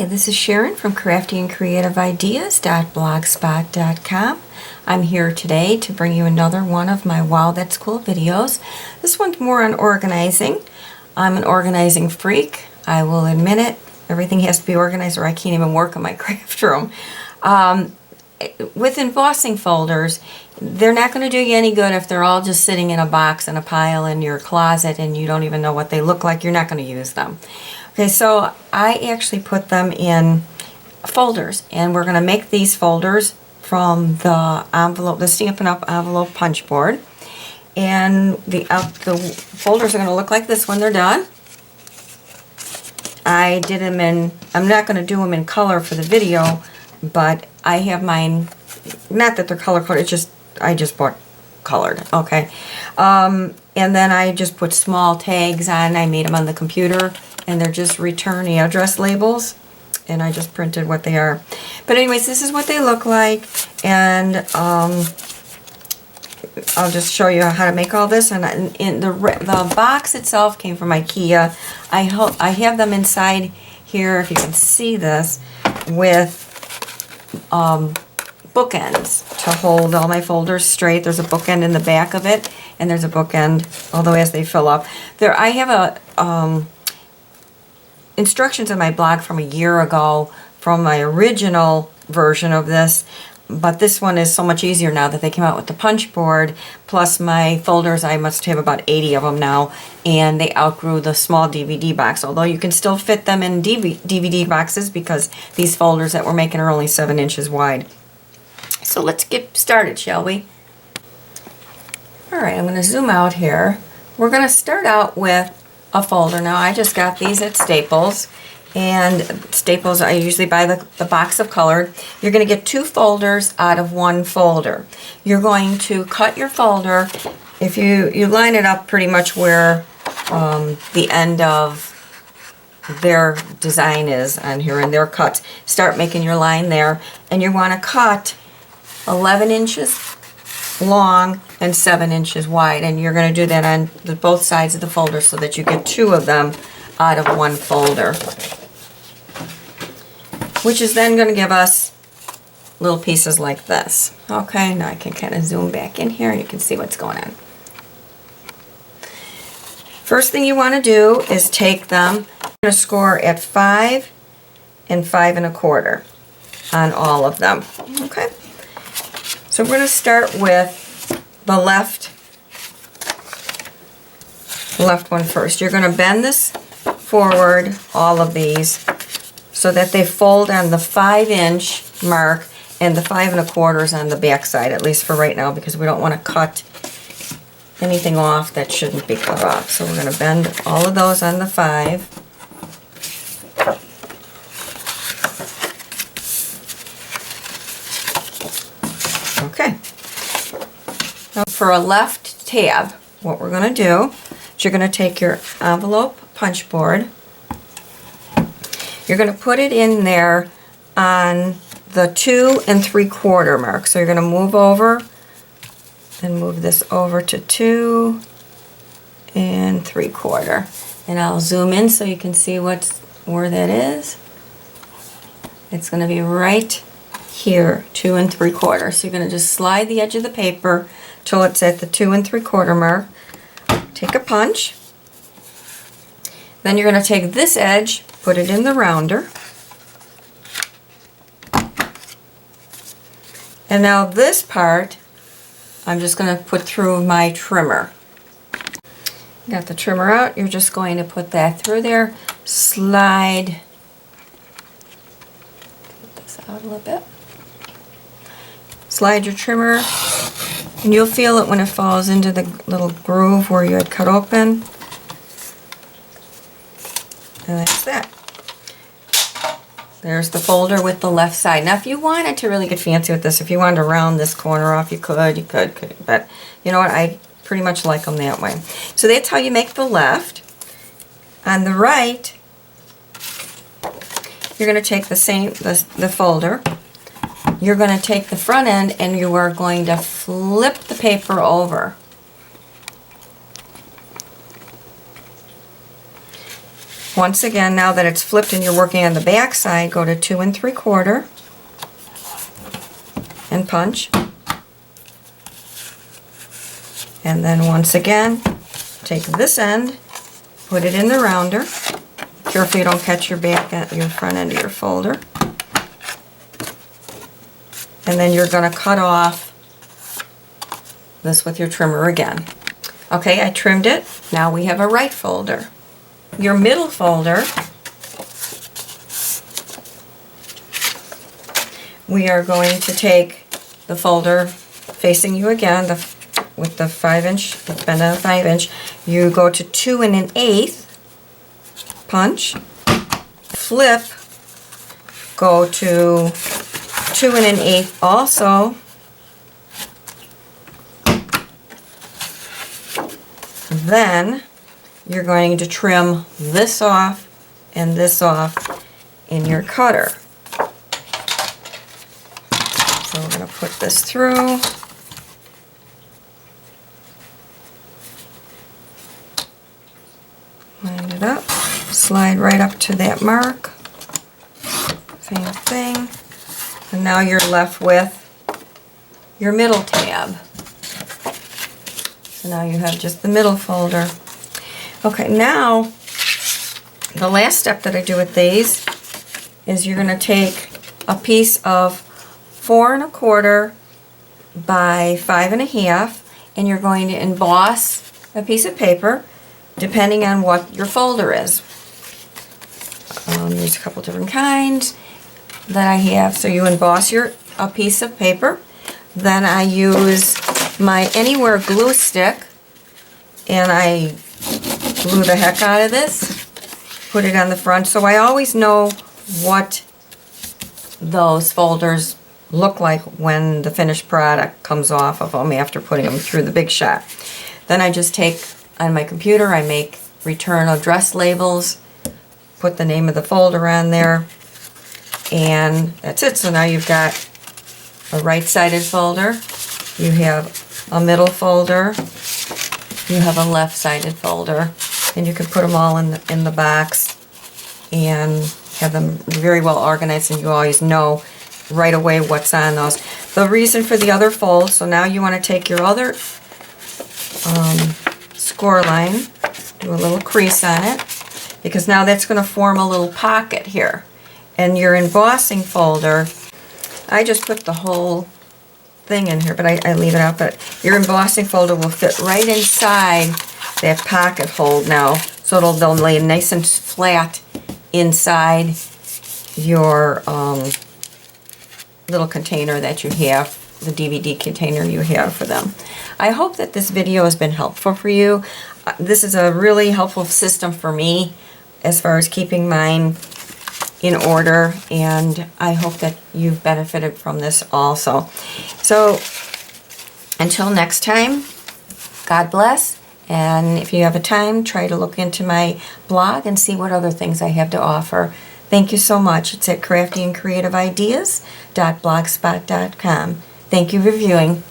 Hi, this is Sharon from craftyandcreativeideas.blogspot.com. I'm here today to bring you another one of my Wow That's Cool videos. This one's more on organizing. I'm an organizing freak. I will admit it. Everything has to be organized or I can't even work in my craft room. With embossing folders, they're not going to do you any good if they're all just sitting in a box in a pile in your closet and you don't even know what they look like. You're not going to use them. Okay, so I actually put them in folders, and we're going to make these folders from the envelope, the Stampin' Up! Envelope punch board. And the folders are going to look like this when they're done. I did them in, I'm not going to do them in color for the video, but I have mine, not that they're color coded, it's just, I just bought colored, okay. And then I just put small tags on, I made them on the computer, and they're just return address labels, and I just printed what they are. But anyways, this is what they look like, and I'll just show you how to make all this. And in the box itself came from IKEA. I have them inside here, if you can see this, with bookends to hold all my folders straight. There's a bookend in the back of it, and there's a bookend, although as they fill up. There, I have a instructions in my blog from a year ago from my original version of this, but this one is so much easier now that they came out with the punch board, plus my folders, I must have about 80 of them now, and they outgrew the small DVD box, although you can still fit them in DVD boxes because these folders that we're making are only 7 inches wide. So let's get started, shall we? Alright, I'm going to zoom out here. We're going to start out with a folder. Now I just got these at Staples, and Staples I usually buy the box of colored. You're going to get 2 folders out of 1 folder. You're going to cut your folder, if you line it up pretty much where the end of their design is on here and their cuts. Start making your line there, and you want to cut 11 inches long and 7 inches wide, and you're going to do that on both sides of the folder so that you get 2 of them out of 1 folder, which is then going to give us little pieces like this. Okay, now I can kind of zoom back in here and you can see what's going on. First thing you want to do is take them, you're going to score at 5 and 5 1/4 on all of them. Okay, so we're going to start with the left one first. You're going to bend this forward, all of these, so that they fold on the 5-inch mark and the 5 1/4 on the back side, at least for right now, because we don't want to cut anything off that shouldn't be cut off. So we're going to bend all of those on the 5. Okay. Now for a left tab, what we're going to do is you're going to take your envelope punch board. You're going to put it in there on the 2 3/4 mark. So you're going to move over and move this over to 2 3/4. And I'll zoom in so you can see where that is. It's going to be right here, 2 3/4. So you're going to just slide the edge of the paper till it's at the 2 3/4 mark. Take a punch. Then you're going to take this edge, put it in the rounder. And now this part, I'm just going to put through my trimmer. Got the trimmer out, you're just going to put that through there, slide, put this out a little bit. Slide your trimmer, and you'll feel it when it falls into the little groove where you had cut open. And that's that. There's the folder with the left side. Now if you wanted to really get fancy with this, if you wanted to round this corner off, you could, but you know what, I pretty much like them that way. So that's how you make the left. On the right, you're going to take the folder, you're going to take the front end and you are going to flip the paper over. Once again, now that it's flipped and you're working on the back side, go to 2 3/4 and punch. And then once again, take this end, put it in the rounder. Careful you don't catch your front end of your folder. And then you're going to cut off this with your trimmer again. Okay, I trimmed it. Now we have a right folder. Your middle folder, we are going to take the folder facing you again, with the 5-inch, bend on a 5-inch. You go to 2 1/8, punch, flip, go to 2 1/8 also, then you're going to trim this off and this off in your cutter. So we're going to put this through. Line it up, slide right up to that mark. Same thing. And now you're left with your middle tab. So now you have just the middle folder. Okay, now the last step that I do with these is you're going to take a piece of 4 1/4 by 5 1/2 and you're going to emboss a piece of paper depending on what your folder is. There's a couple different kinds that I have. So you emboss a piece of paper. Then I use my Anywhere glue stick and I glue the heck out of this, put it on the front, so I always know what those folders look like when the finished product comes off of them after putting them through the Big Shot. Then I just take, on my computer, I make return address labels, put the name of the folder on there, and that's it. So now you've got a right-sided folder, you have a middle folder, you have a left-sided folder, and you can put them all in the box and have them very well organized, and you always know right away what's on those. The reason for the other fold, so now you want to take your other score line, do a little crease on it, because now that's going to form a little pocket here. And your embossing folder, I just put the whole thing in here, but I leave it out, but your embossing folder will fit right inside that pocket hold now, so they'll lay nice and flat inside your little container that you have, the DVD container you have for them. I hope that this video has been helpful for you. This is a really helpful system for me as far as keeping mine in order, and I hope that you've benefited from this also. So until next time, God bless, and if you have a time, try to look into my blog and see what other things I have to offer. Thank you so much. It's at craftyandcreativeideas.blogspot.com. Thank you for viewing.